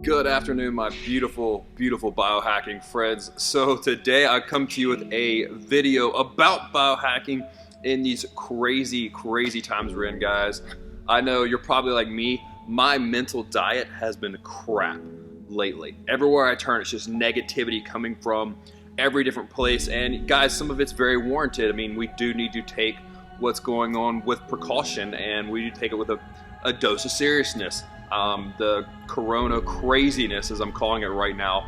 Good afternoon, my beautiful, beautiful biohacking friends. So today I come to you with a video about biohacking in these crazy, crazy times we're in, guys. I know you're probably like me. My mental diet has been crap lately. Everywhere I turn, it's just negativity coming from every different place. And guys, some of it's very warranted. I mean, we do need to take what's going on with precaution, and we need to take it with a dose of seriousness. The corona craziness, as I'm calling it right now,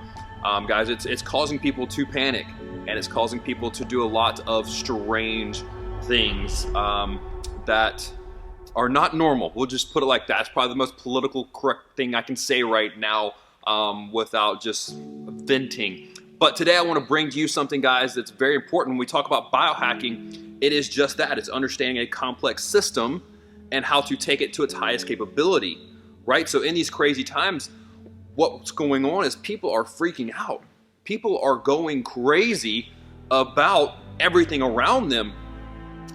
guys, it's causing people to panic, and it's causing people to do a lot of strange things that are not normal. We'll just put it like that. It's probably the most political correct thing I can say right now without just venting. But today I want to bring to you something, guys, that's very important. When we talk about biohacking, it is just that. It's understanding a complex system and how to take it to its highest capability. Right? So in these crazy times, what's going on is people are freaking out. People are going crazy about everything around them.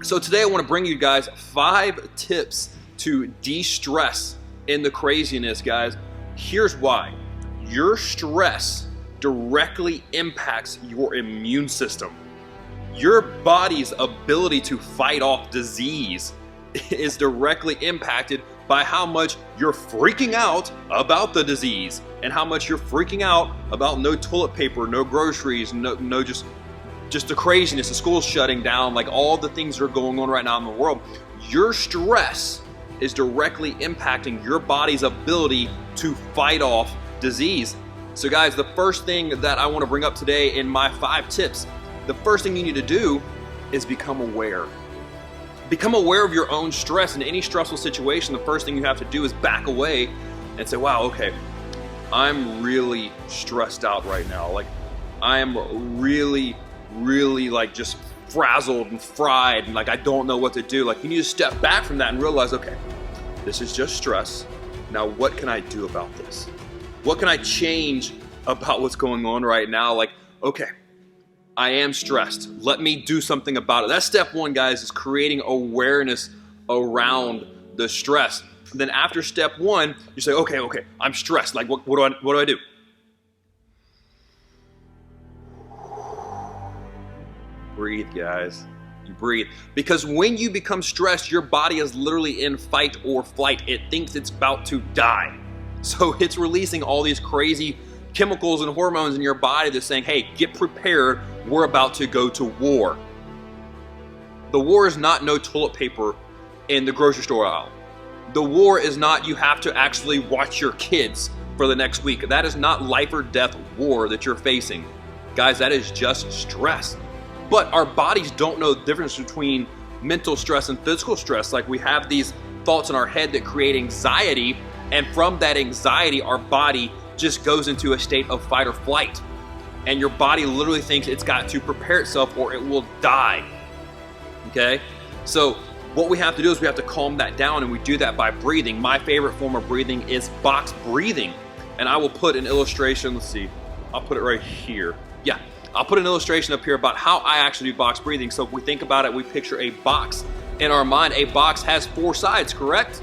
So today I want to bring you guys 5 tips to de-stress in the craziness, guys. Here's why. Your stress directly impacts your immune system. Your body's ability to fight off disease is directly impacted by how much you're freaking out about the disease and how much you're freaking out about no toilet paper, no groceries, no just the craziness, the school's shutting down, like all the things that are going on right now in the world. Your stress is directly impacting your body's ability to fight off disease. So guys, the first thing that I want to bring up today in my 5 tips, the first thing you need to do is become aware. Become aware of your own stress. In any stressful situation, the first thing you have to do is back away and say, wow, okay, I'm really stressed out right now. Like, I am really, really like just frazzled and fried, and like I don't know what to do. Like, you need to step back from that and realize, okay, this is just stress. Now, what can I do about this? What can I change about what's going on right now? Like, okay, I am stressed. Let me do something about it. That's step 1, guys, is creating awareness around the stress. Then after step 1, you say, okay, I'm stressed. Like, what do I do? Breathe, guys. You breathe. Because when you become stressed, your body is literally in fight or flight. It thinks it's about to die. So it's releasing all these crazy chemicals and hormones in your body that's saying, hey, get prepared, we're about to go to war. The war is not no toilet paper in the grocery store aisle. The war is not you have to actually watch your kids for the next week. That is not life or death war that you're facing. Guys, that is just stress. But our bodies don't know the difference between mental stress and physical stress. Like, we have these thoughts in our head that create anxiety, and from that anxiety, our body just goes into a state of fight or flight. And your body literally thinks it's got to prepare itself or it will die. Okay? So what we have to do is we have to calm that down, and we do that by breathing. My favorite form of breathing is box breathing. And I will put an illustration, let's see, I'll put it right here. Yeah, I'll put an illustration up here about how I actually do box breathing. So if we think about it, we picture a box in our mind. A box has 4 sides, correct?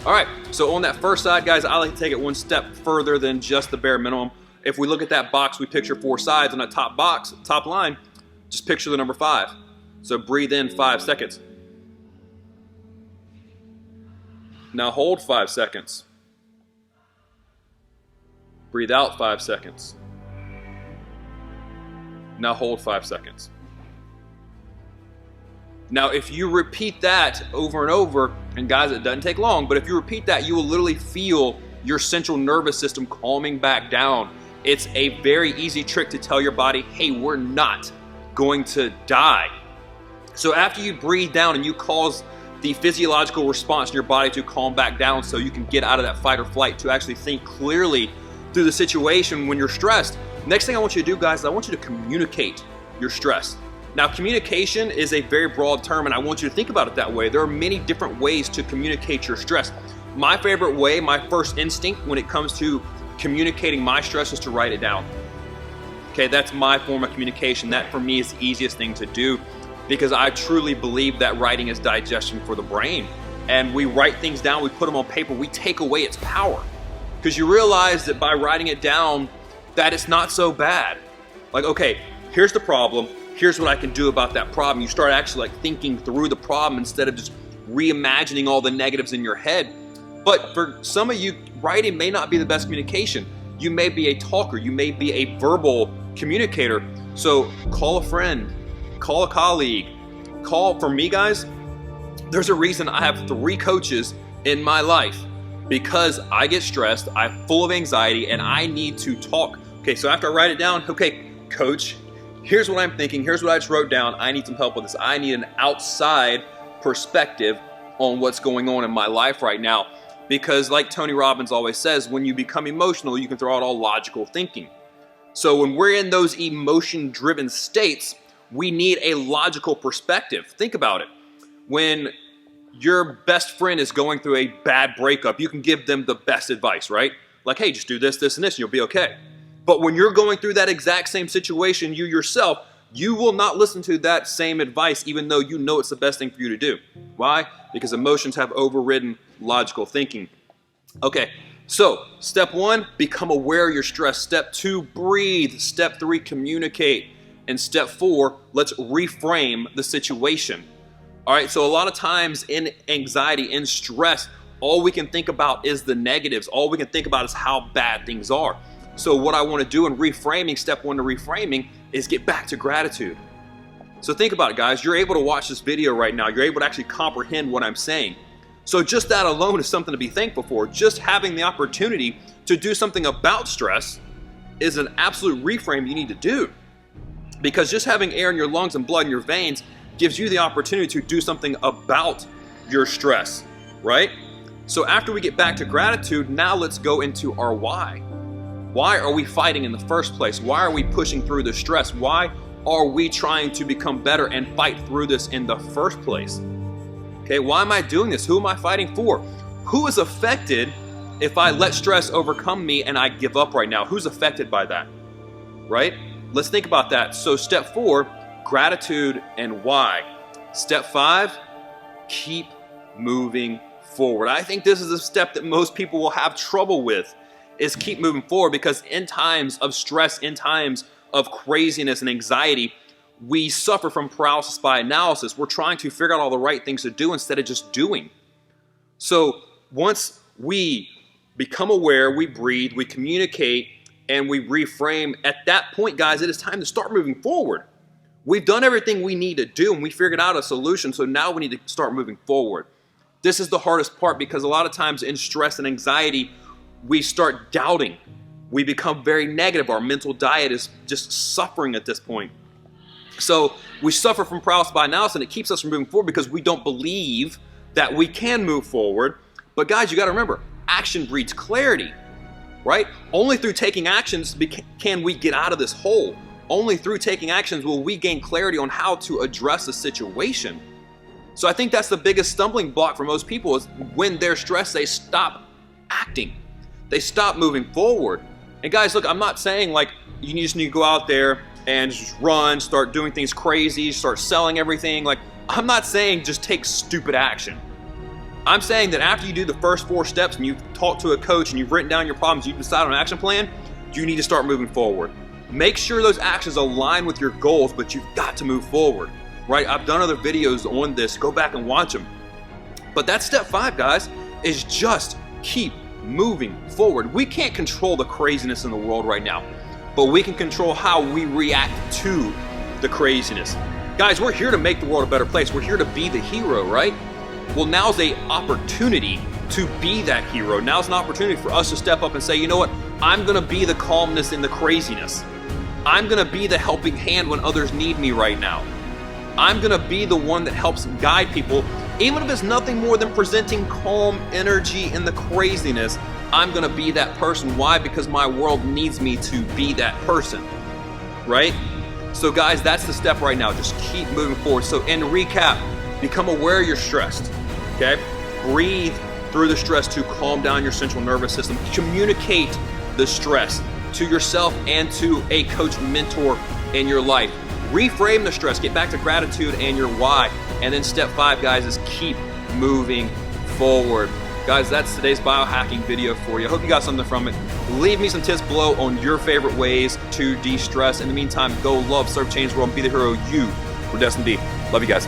All right, so on that first side, guys, I like to take it one step further than just the bare minimum. If we look at that box, we picture 4 sides. On that top box, top line, just picture the number 5. So breathe in 5 seconds. Now hold 5 seconds. Breathe out 5 seconds. Now hold 5 seconds. Now, if you repeat that over and over, and guys, it doesn't take long, but if you repeat that, you will literally feel your central nervous system calming back down. It's a very easy trick to tell your body, hey, we're not going to die. So after you breathe down and you cause the physiological response in your body to calm back down so you can get out of that fight or flight, to actually think clearly through the situation when you're stressed, next thing I want you to do, guys, is I want you to communicate your stress. Now, communication is a very broad term, and I want you to think about it that way. There are many different ways to communicate your stress. My favorite way, my first instinct when it comes to communicating my stress, is to write it down. Okay, that's my form of communication. That for me is the easiest thing to do, because I truly believe that writing is digestion for the brain. And we write things down, we put them on paper, we take away its power. because you realize that by writing it down, that it's not so bad. Like, okay, here's the problem. Here's what I can do about that problem. You start actually like thinking through the problem instead of just reimagining all the negatives in your head. But for some of you, writing may not be the best communication. You may be a talker. You may be a verbal communicator. So call a friend, call a colleague, for me guys, there's a reason I have 3 coaches in my life, because I get stressed, I'm full of anxiety, and I need to talk. Okay, so after I write it down, okay, coach, here's what I'm thinking, here's what I just wrote down, I need some help with this. I need an outside perspective on what's going on in my life right now. Because like Tony Robbins always says, when you become emotional, you can throw out all logical thinking. So when we're in those emotion-driven states, we need a logical perspective. Think about it. When your best friend is going through a bad breakup, you can give them the best advice, right? Like, hey, just do this, this, and this, and you'll be okay. But when you're going through that exact same situation, you yourself, you will not listen to that same advice, even though you know it's the best thing for you to do. Why? Because emotions have overridden logical thinking. Okay, so step 1, become aware of your stress. Step 2, breathe. Step 3, communicate. And step 4, let's reframe the situation. All right, so a lot of times in anxiety, in stress, all we can think about is the negatives. All we can think about is how bad things are. So what I want to do in reframing, step 1 to reframing, is get back to gratitude. So think about it, guys. You're able to watch this video right now. You're able to actually comprehend what I'm saying. So just that alone is something to be thankful for. Just having the opportunity to do something about stress is an absolute reframe you need to do. Because just having air in your lungs and blood in your veins gives you the opportunity to do something about your stress, right? So after we get back to gratitude, now let's go into our why. Why are we fighting in the first place? Why are we pushing through the stress? Why are we trying to become better and fight through this in the first place? Okay, why am I doing this? Who am I fighting for? Who is affected if I let stress overcome me and I give up right now? Who's affected by that, right? Let's think about that. So step 4, gratitude and why. Step 5, keep moving forward. I think this is a step that most people will have trouble with, is keep moving forward, because in times of stress, in times of craziness and anxiety, we suffer from paralysis by analysis. We're trying to figure out all the right things to do instead of just doing. So once we become aware, we breathe, we communicate, and we reframe, at that point, guys, it is time to start moving forward. We've done everything we need to do, and we figured out a solution, so now we need to start moving forward. This is the hardest part, because a lot of times in stress and anxiety, we start doubting. We become very negative. Our mental diet is just suffering at this point. So we suffer from paralysis by analysis, and it keeps us from moving forward because we don't believe that we can move forward. But guys, you got to remember, action breeds clarity, right? Only through taking actions can we get out of this hole. Only through taking actions will we gain clarity on how to address the situation. So I think that's the biggest stumbling block for most people, is when they're stressed, they stop acting. They stop moving forward. And guys, look, I'm not saying like you just need to go out there and just run, start doing things crazy, start selling everything. Like, I'm not saying just take stupid action. I'm saying that after you do the first 4 steps and you've talked to a coach and you've written down your problems, you've decided on an action plan, you need to start moving forward. Make sure those actions align with your goals, but you've got to move forward, right? I've done other videos on this. Go back and watch them. But that's step 5, guys, is just keep moving forward. We can't control the craziness in the world right now, but we can control how we react to the craziness. Guys, we're here to make the world a better place. We're here to be the hero, right? Well, now's the opportunity to be that hero. Now's an opportunity for us to step up and say, you know what? I'm gonna be the calmness in the craziness. I'm gonna be the helping hand when others need me right now. I'm gonna be the one that helps guide people, even if it's nothing more than presenting calm energy in the craziness. I'm gonna be that person. Why? Because my world needs me to be that person, right? So guys, that's the step right now. Just keep moving forward. So in recap, become aware you're stressed, okay? Breathe through the stress to calm down your central nervous system. Communicate the stress to yourself and to a coach mentor in your life. Reframe the stress, get back to gratitude and your why. And then step 5, guys, is keep moving forward. Guys, that's today's biohacking video for you. I hope you got something from it. Leave me some tips below on your favorite ways to de-stress. In the meantime, go love, serve, change the world, and be the hero you were destined to be. Love you guys.